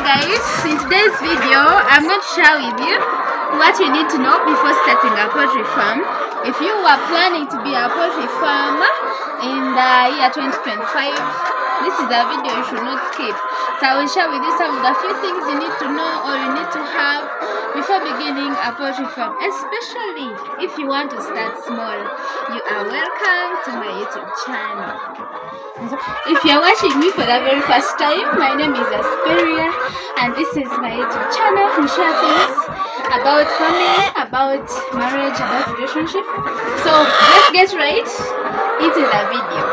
guys, in today's video I'm going to share with you what you need to know before starting a poultry farm. If you are planning to be a poultry farmer in the year 2025, this is a video you should not skip. So I will share with you some of the few things you need to know or you need to have before beginning a poultry farm, especially if you want to start small. You are welcome to my YouTube channel. If you're watching me for the very first time, my name is Asperia and this is my YouTube channel. We share things about family, about marriage, about relationship. So let's get right into the video.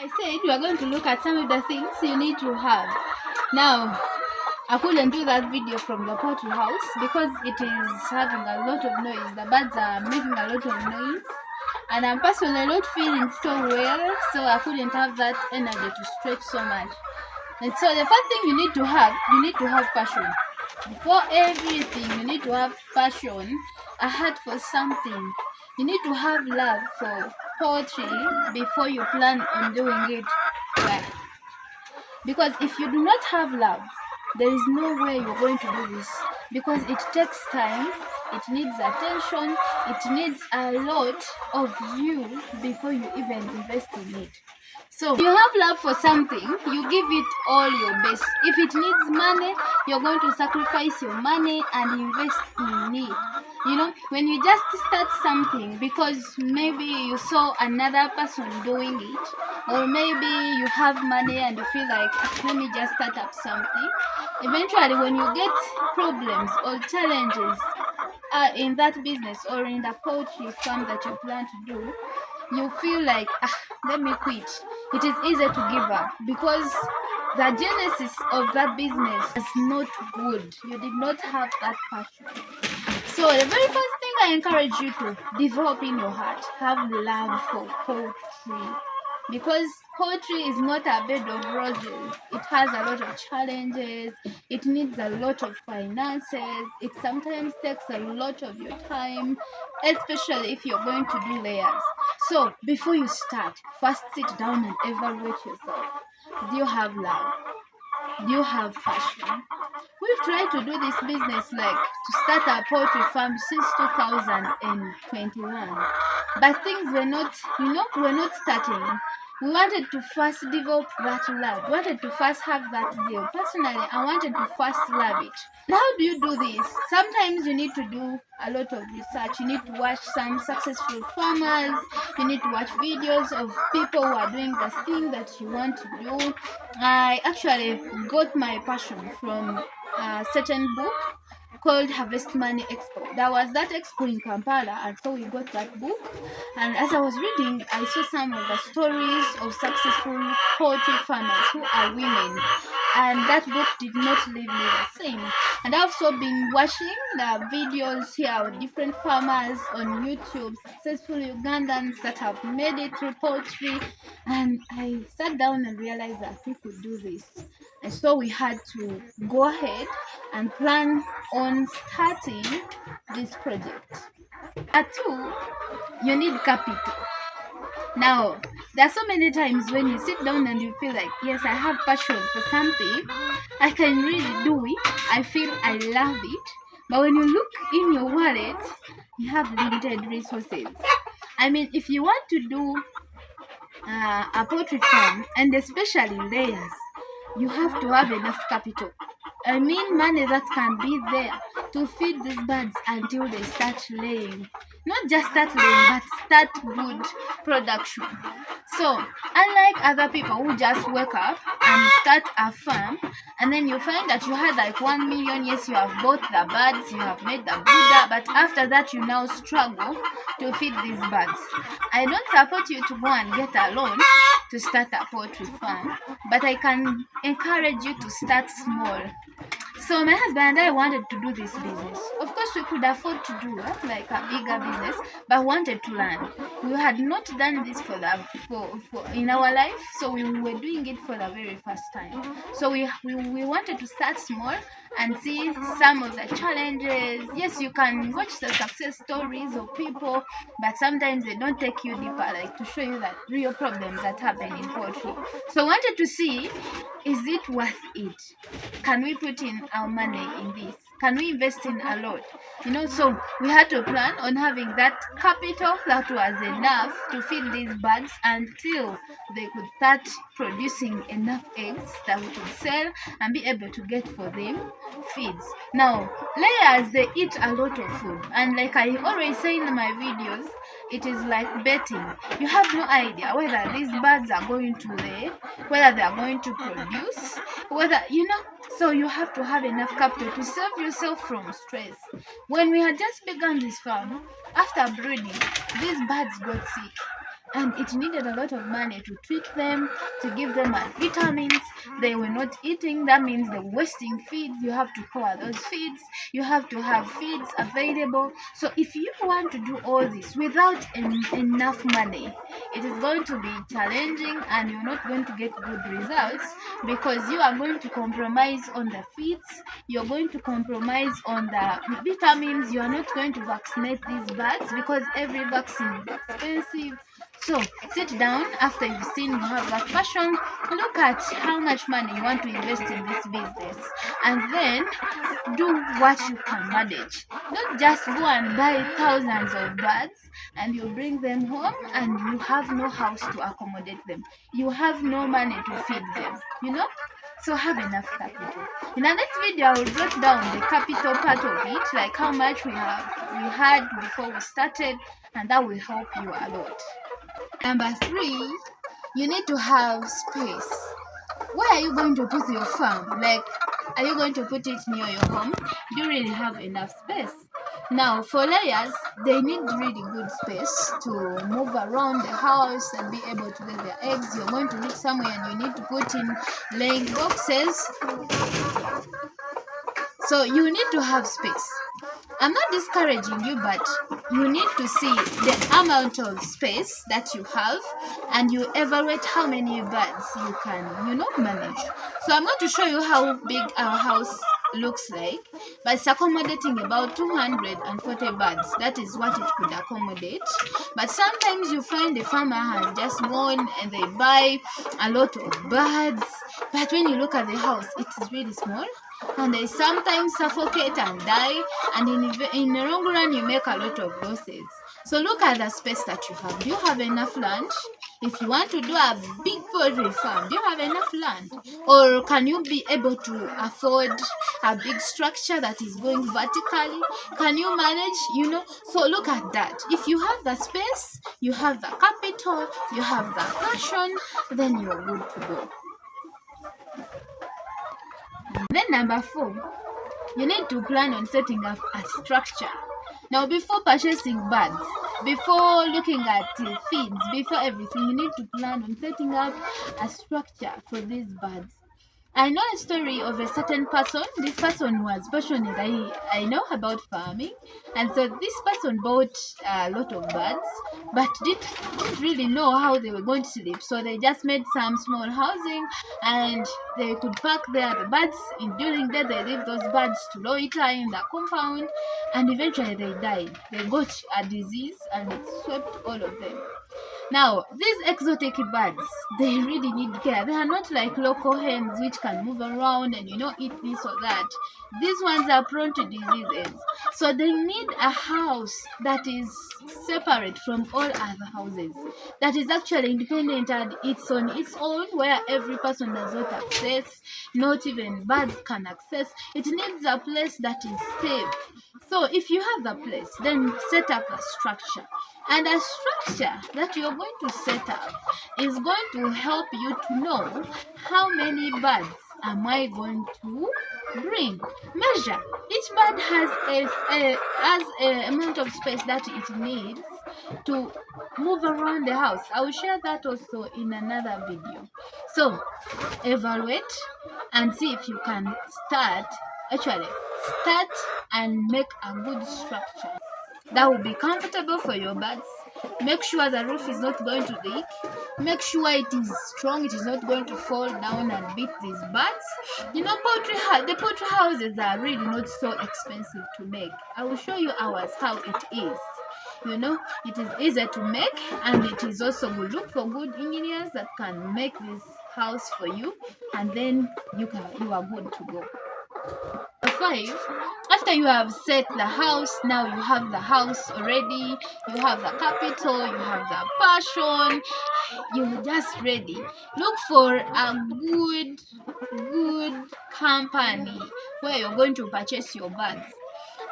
I said we are going to look at some of the things you need to have. Now, I couldn't do that video from the poultry house because it is having a lot of noise. The birds are making a lot of noise. And I'm personally not feeling so well, so I couldn't have that energy to stretch so much. And so the first thing you need to have passion. Before everything, you need to have passion, a heart for something. You need to have love for poultry before you plan on doing it. Because if you do not have love, there is no way you're going to do this, because it takes time, it needs attention, it needs a lot of you before you even invest in it. So if you have love for something, you give it all your best. If it needs money, you're going to sacrifice your money and invest in it. You know, when you just start something because maybe you saw another person doing it, or maybe you have money and you feel like, let me just start up something. Eventually, when you get problems or challenges in that business or in the poultry farm that you plan to do, you feel like, let me quit. It is easy to give up because the genesis of that business is not good. You did not have that passion. So the very first thing I encourage you to develop in your heart, have love for poultry. Because poultry is not a bed of roses. It has a lot of challenges. It needs a lot of finances. It sometimes takes a lot of your time, especially if you're going to do layers. So before you start, first sit down and evaluate yourself. Do you have love? Do you have passion? We've tried to do this business, like to start a poultry farm since 2021, but things were not, we're not starting. We wanted to first develop that love. We wanted to first have that zeal. Personally, I wanted to first love it. And how do you do this? Sometimes you need to do a lot of research. You need to watch some successful farmers. You need to watch videos of people who are doing the thing that you want to do. I actually got my passion from a certain book called Harvest Money Expo. There was that expo in Kampala, and so we got that book. And as I was reading, I saw some of the stories of successful poultry farmers who are women. And that book did not leave me the same. And I've also been watching the videos here of different farmers on YouTube, successful Ugandans that have made it through poultry. And I sat down and realized that we could do this. And so we had to go ahead and plan on starting this project. Two, you need capital. Now, there are so many times when you sit down and you feel like, yes, I have passion for something, I can really do it, I feel I love it, but when you look in your wallet, you have limited resources. I mean, if you want to do a poultry farm, and especially layers, you have to have enough capital. I mean money that can be there to feed these birds until they start laying. Not just start laying, but start good production. So, unlike other people who just wake up and start a farm, and then you find that you had like 1 million, yes, you have bought the birds, you have made the brooder, but after that you now struggle to feed these birds. I don't support you to go and get a loan to start a poultry farm, but I can encourage you to start small. So So my husband and I wanted to do this business. Of course, we could afford to do it, like a bigger business, but wanted to learn. We had not done this for in our life, so we were doing it for the very first time. So we wanted to start small and see some of the challenges. Yes, you can watch the success stories of people, but sometimes they don't take you deeper, like to show you that real problems that happen in poultry. So I wanted to see, is it worth it? Can we put in our money in this? Can we invest in a lot? So we had to plan on having that capital that was enough to feed these birds until they could start producing enough eggs that we could sell and be able to get for them feeds. Now, layers, they eat a lot of food, and like I always say in my videos, it is like betting. You have no idea whether these birds are going to lay, whether they are going to produce, so you have to have enough capital to save yourself from stress. When we had just begun this farm, after breeding, these birds got sick, and it needed a lot of money to treat them, to give them vitamins. They were not eating. That means they were wasting feeds. You have to cover those feeds. You have to have feeds available. So if you want to do all this without enough money, it is going to be challenging, and you're not going to get good results, because you are going to compromise on the feeds. You're going to compromise on the vitamins. You are not going to vaccinate these birds, because every vaccine is expensive. So sit down after you've seen you have that passion, look at how much money you want to invest in this business, and then do what you can manage. Don't just go and buy thousands of birds and you bring them home and you have no house to accommodate them. You have no money to feed them. So have enough capital. In the next video, I will break down the capital part of it, like how much we had before we started, and that will help you a lot. Number 3, you need to have space. Where are you going to put your farm? Like, are you going to put it near your home? Do you really have enough space? Now, for layers, they need really good space to move around the house and be able to lay their eggs. You're going to reach somewhere and you need to put in laying boxes. So you need to have space. I'm not discouraging you, but you need to see the amount of space that you have, and you evaluate how many birds you can, manage. So I'm going to show you how big our house looks like, but it's accommodating about 240 birds. That is what it could accommodate. But sometimes you find the farmer has just gone and they buy a lot of birds, but when you look at the house, it is really small, and they sometimes suffocate and die, and in the long run you make a lot of losses. So look at the space that you have. Do you have enough land? If you want to do a big poultry farm, do you have enough land? Or can you be able to afford a big structure that is going vertically? Can you manage, So look at that. If you have the space, you have the capital, you have the passion, then you're good to go. Then number 4, you need to plan on setting up a structure. Now, before purchasing birds, before looking at feeds, before everything, you need to plan on setting up a structure for these birds. I know a story of a certain person. This person was passionate. I know about farming, and so this person bought a lot of birds, but didn't really know how they were going to sleep. So they just made some small housing, and they could park there the birds. During the day, they leave those birds to loiter in the compound, and eventually they died. They got a disease, and it swept all of them. Now, these exotic birds, they really need care. They are not like local hens which can move around and eat this or that. These ones are prone to diseases. So they need a house that is separate from all other houses, that is actually independent and it's on its own, where every person does not access, not even birds can access. It needs a place that is safe. So if you have the place, then set up a structure. And a structure that you're going to set up is going to help you to know how many birds am I going to bring. Measure. Each bird has a amount of space that it needs to move around the house. I will share that also in another video. So evaluate and see if you can start actually start and make a good structure that will be comfortable for your birds. Make sure the roof is not going to leak. Make sure it is strong, it is not going to fall down and beat these birds. You know, the poultry houses are really not so expensive to make. I will show you ours how it is. You know, it is easy to make, and it is also good. Look for good engineers that can make this house for you, and then you are good to go. 5, after you have set the house, now you have the house already, you have the capital, you have the passion, you're just ready. Look for a good company where you're going to purchase your birds.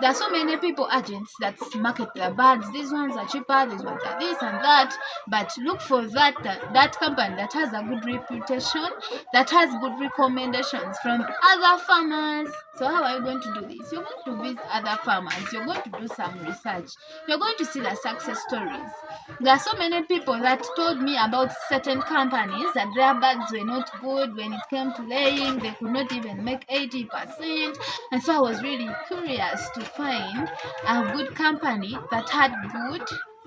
There are so many people, agents, that market their birds. These ones are cheaper, these ones are this and that. But look for that company that has a good reputation, that has good recommendations from other farmers. So how are you going to do this? You're going to visit other farmers. You're going to do some research. You're going to see the success stories. There are so many people that told me about certain companies that their birds were not good when it came to laying. They could not even make 80%. And so I was really curious to find a good company that had good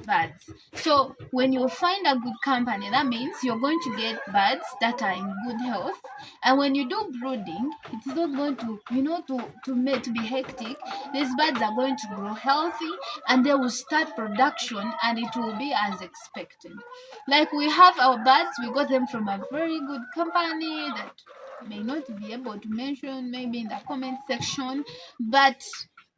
birds. So when you find a good company, that means you're going to get birds that are in good health. And when you do brooding, it is not going to, to be hectic. These birds are going to grow healthy, and they will start production, and it will be as expected. Like we have our birds, we got them from a very good company that may not be able to mention maybe in the comment section, but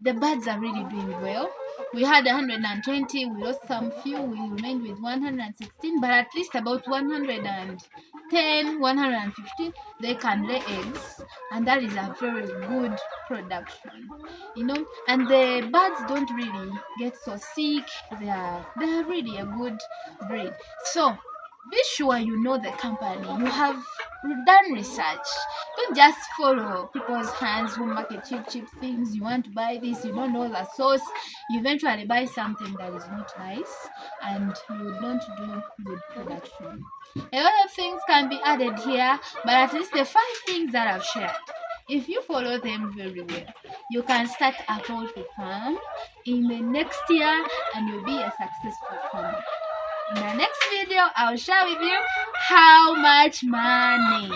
the birds are really doing well. We had 120, we lost some few, we remained with 116, but at least about 110, 115, they can lay eggs, and that is a very good production, and the birds don't really get so sick. They are really a good breed. So be sure you know the company. You have done research. Don't just follow people's hands who market cheap things. You want to buy this, you don't know the source. You eventually buy something that is not nice, and you don't do good production. A lot of things can be added here, but at least the 5 things that I've shared, if you follow them very well, you can start a poultry farm in the next year, and you'll be a successful farmer. In the next video, I'll share with you how much money,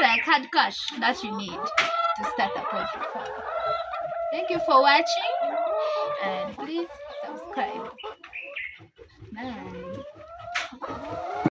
like hard cash, that you need to start a poultry farm. Thank you for watching, and please subscribe.